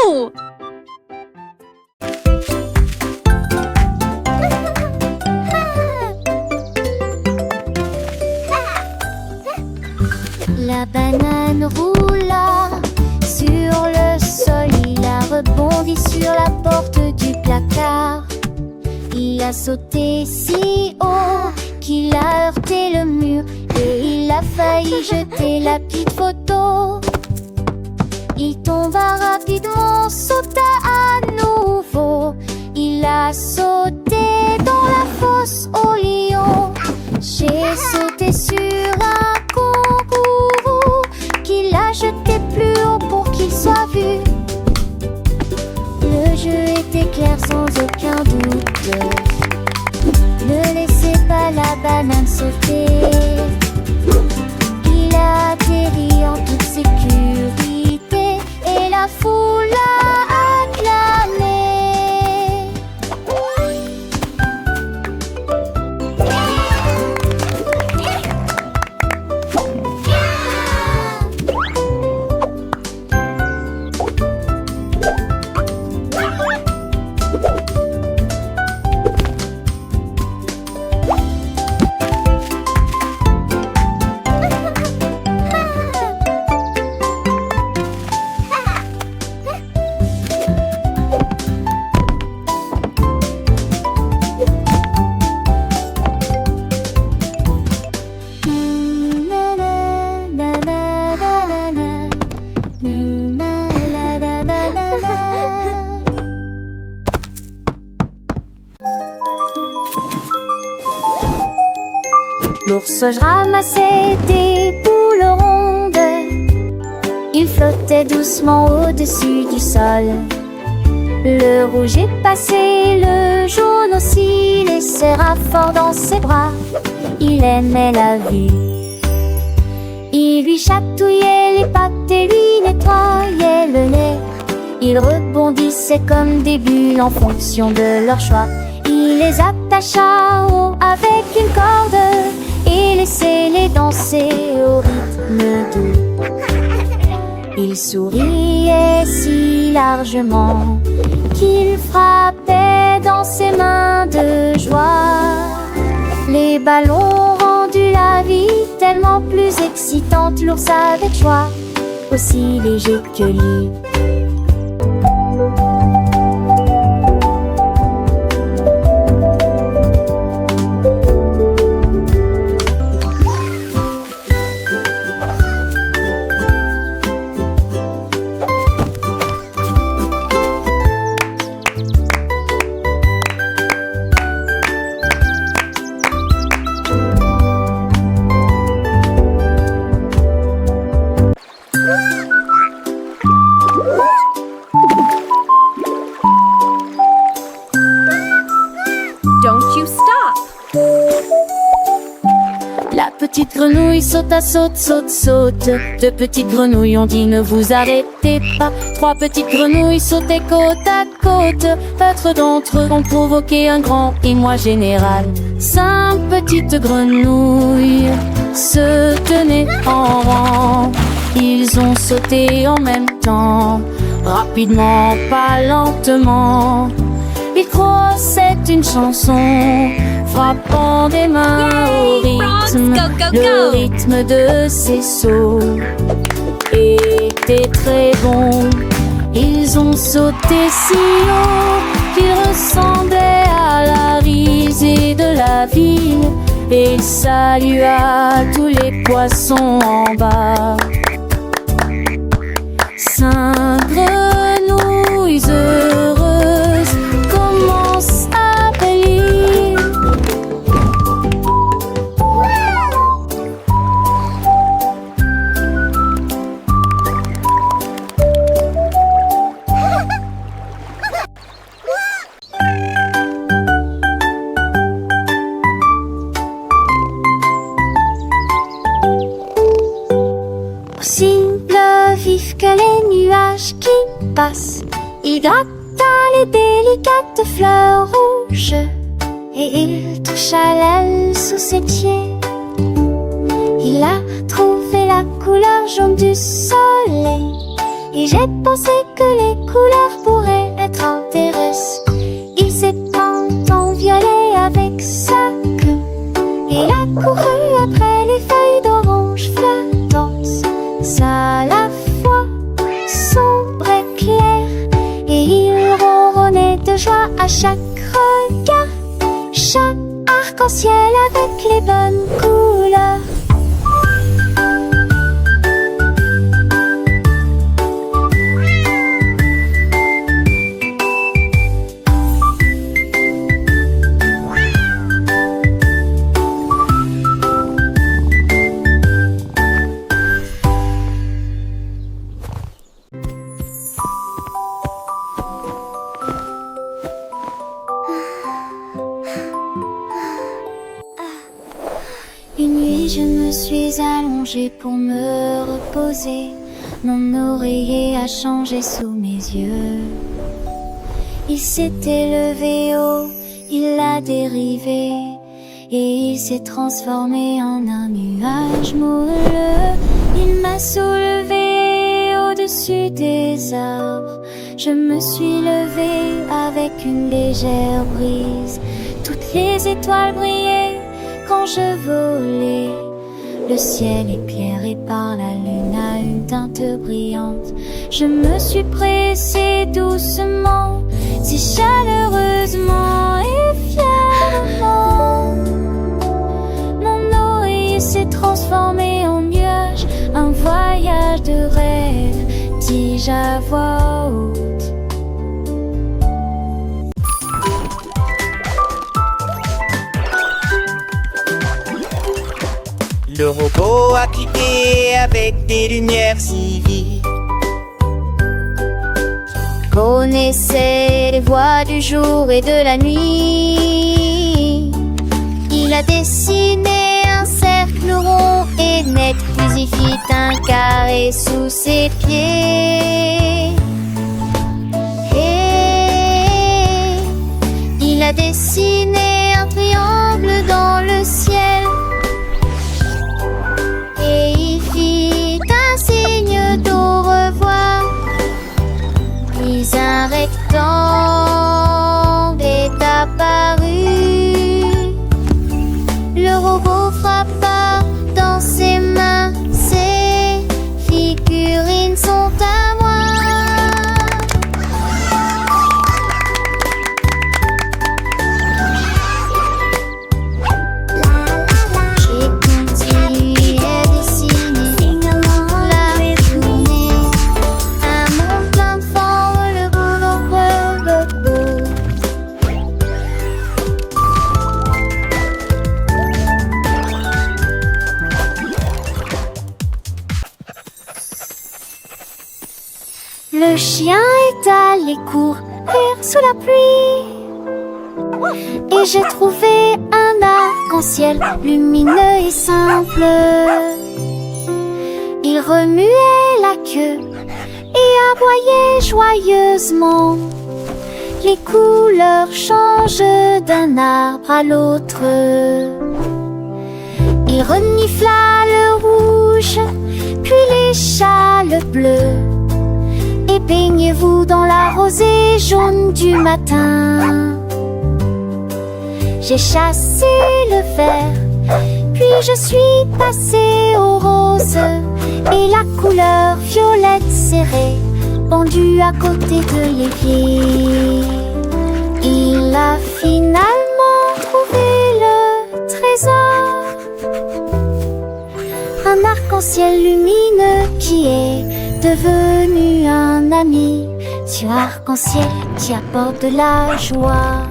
go! La banane roula sur le sol, il a rebondi sur la porte du placard. Il a sauté si haut qu'il a heurté le mur et il a failli jeter la petite photo. Il tomba rapidement, sauta à nouveau. Il a sauté dans la fosse au lion. J'ai sauté sur un kangourou qu'il a jeté plus haut pour qu'il soit vu. Le jeu était clair sans aucun doute. Ne laissez pas la banane sauter. Il a atterri en toute sécurité et la foule l'a acclamé. L'ours ramassait des boules rondes. Il flottait doucement au-dessus du sol. Le rouge est passé, le jaune aussi les serra fort dans ses bras. Il aimait la vie. Il lui chatouillait les pattes et lui nettoyait le nez. Ils rebondissaient comme des bulles en fonction de leur choix. Il les attacha haut avec une corde et laissait-les danser au rythme doux. Il souriait si largement qu'il frappait dans ses mains de joie. Les ballons ont rendu la vie tellement plus excitante. L'ours avec joie, aussi léger que lui. Don't you stop! La petite grenouille sauta, saute, saute, saute. Deux petites grenouilles ont dit ne vous arrêtez pas. Trois petites grenouilles sautaient côte à côte. Quatre d'entre eux ont provoqué un grand émoi général. Cinq petites grenouilles se tenaient en rang. Ils ont sauté en même temps, rapidement, pas lentement. Ils crossaient une chanson, frappant des mains au rythme. Le rythme de ces sauts était très bon. Ils ont sauté si haut qu'ils ressemblaient à la risée de la ville. Et ils saluaient tous les poissons en bas. Cinq grenouilles heureuses commencent à bêlir. Vif que les nuages qui passent, il gratta les délicates fleurs rouges et il toucha l'aile sous ses pieds. Il a trouvé la couleur jaune du soleil Et j'ai pensé que les couleurs pourraient être intéressantes. Il s'est peint en violet avec sa queue et a couru après les feuilles d'orange flottantes. À la fois sombre et clair, et il ronronnait de joie à chaque regard. Chat arc-en-ciel avec les bonnes couleurs. Une nuit, je me suis allongée pour me reposer. Mon oreiller a changé sous mes yeux. Il s'était levé haut, il a dérivé, et il s'est transformé en un nuage moelleux. Il m'a soulevé au-dessus des arbres. Je me suis levée avec une légère brise. Toutes les étoiles brillaient quand je volais. Le ciel éclairé par la lune a une teinte brillante. Je me suis pressée doucement, si chaleureusement et fièrement. Mon oreiller s'est transformé en nuage, un voyage de rêve, dis-je à voix haute. Le robot a cliqué avec des lumières si vives. Connaissait les voix du jour et de la nuit. Il a dessiné un cercle rond et net, puis il fit un carré sous ses pieds. Et il a dessiné un triangle dans le ciel. Et il fit un signe d'au revoir. Puis un rectangle est apparu. Le robot frappa dans ses mains. Ces figurines sont à moi. J'ai continué à dessiner la journée. Un monde plein de formes, le robot. Le chien est allé courir sous la pluie. Et j'ai trouvé un arc-en-ciel lumineux et simple. Il remuait la queue et aboyait joyeusement. Les couleurs changent d'un arbre à l'autre. Il renifla le rouge, puis les châles bleus. Et baignez-vous dans la rosée jaune du matin. J'ai chassé le vert, puis je suis passée au rose. Et la couleur violette serrée, pendue à côté de l'évier. Il a finalement trouvé le trésor. Un arc-en-ciel lumineux qui est devenu un ami. Dieu arc-en-ciel qui apporte de la joie.